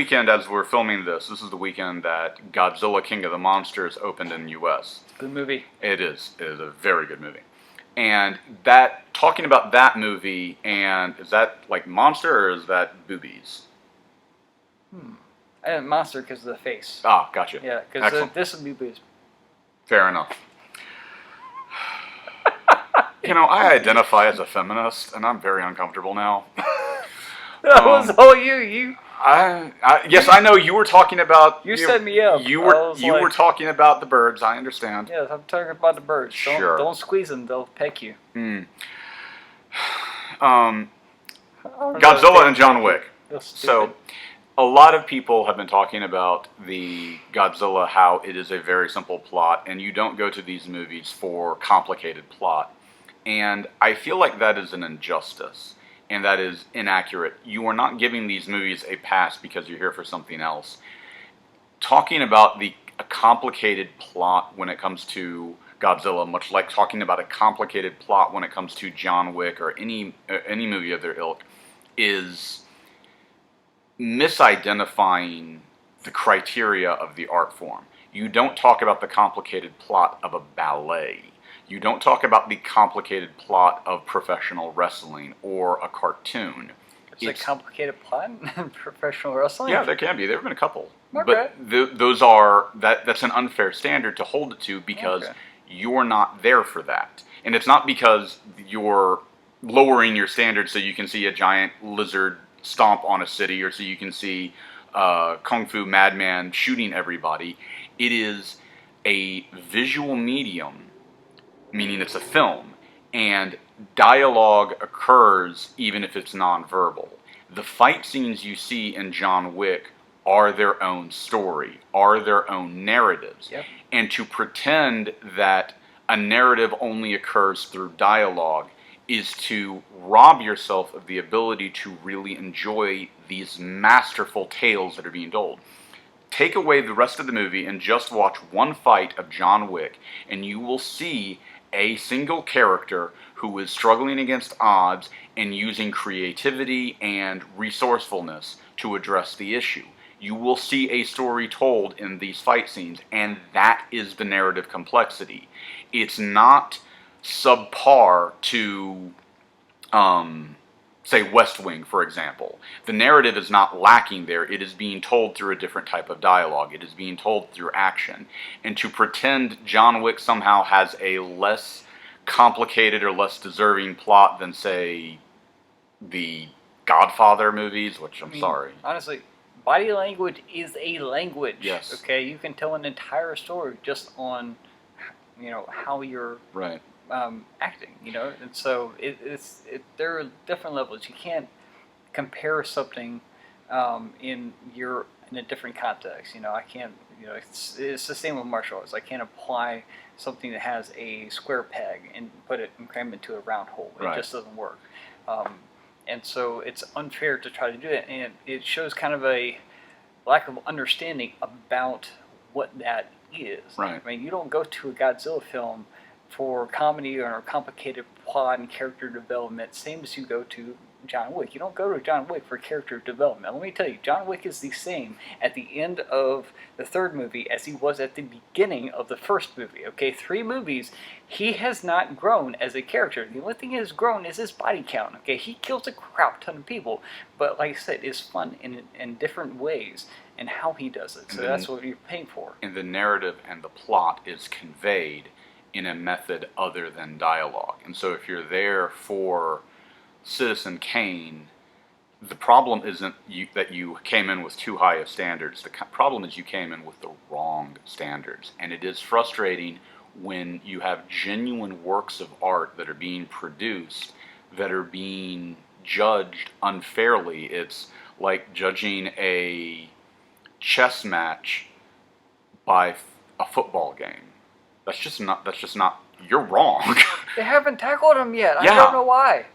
weekend, as we're filming this is the weekend that Godzilla King of the Monsters opened in the U.S. Good movie. It is. It is a very good movie. And that, talking about that movie, and is that like monster or is that boobies? Monster because of the face. Ah, gotcha. Yeah, because this would be boobies. Fair enough. I identify as a feminist, and I'm very uncomfortable now. That was all you. Yes, I know you were talking about. You set me up. You were talking about the birds. I understand. Yes, I'm talking about the birds. Sure. Don't squeeze them; they'll peck you. Godzilla and John Wick. So, a lot of people have been talking about the Godzilla, how it is a very simple plot, and you don't go to these movies for complicated plot. And I feel like that is an injustice. And that is inaccurate. You are not giving these movies a pass because you're here for something else. Talking about a complicated plot when it comes to Godzilla, much like talking about a complicated plot when it comes to John Wick or any movie of their ilk, is misidentifying the criteria of the art form. You don't talk about the complicated plot of a ballet. You don't talk about the complicated plot of professional wrestling or a cartoon. It's a complicated plot in professional wrestling? Yeah, there can be. There have been a couple. Okay. But that's an unfair standard to hold it to because you're not there for that. And it's not because you're lowering your standards so you can see a giant lizard stomp on a city or so you can see Kung Fu Madman shooting everybody. It is a visual medium, meaning it's a film, and dialogue occurs even if it's nonverbal. The fight scenes you see in John Wick are their own story, are their own narratives. Yep. And to pretend that a narrative only occurs through dialogue is to rob yourself of the ability to really enjoy these masterful tales that are being told. Take away the rest of the movie and just watch one fight of John Wick, and you will see a single character who is struggling against odds and using creativity and resourcefulness to address the issue. You will see a story told in these fight scenes, and that is the narrative complexity. It's not subpar to, say, West Wing, for example. The narrative is not lacking there. It is being told through a different type of dialogue. It is being told through action. And to pretend John Wick somehow has a less complicated or less deserving plot than, say, the Godfather movies, which I'm sorry. Honestly, body language is a language. Yes. Okay, you can tell an entire story just on, how you're acting. And so there are different levels. You can't compare something in a different context. I can't. It's the same with martial arts. I can't apply something that has a square peg and cram it into a round hole. It just doesn't work. And so it's unfair to try to do it, and it shows kind of a lack of understanding about what that is. Right. I mean, you don't go to a Godzilla film for comedy or a complicated plot and character development, same as you go to John Wick. You don't go to John Wick for character development. Let me tell you, John Wick is the same at the end of the third movie as he was at the beginning of the first movie. Okay, 3 movies, he has not grown as a character. The only thing he has grown is his body count. Okay, he kills a crap ton of people, but like I said, it's fun in different ways and how he does it. So that's what you're paying for. And the narrative and the plot is conveyed in a method other than dialogue. And so if you're there for Citizen Kane, the problem isn't that you came in with too high of standards. The problem is you came in with the wrong standards. And it is frustrating when you have genuine works of art that are being produced that are being judged unfairly. It's like judging a chess match by a football game. That's just not, you're wrong. They haven't tackled him yet. Yeah. I don't know why.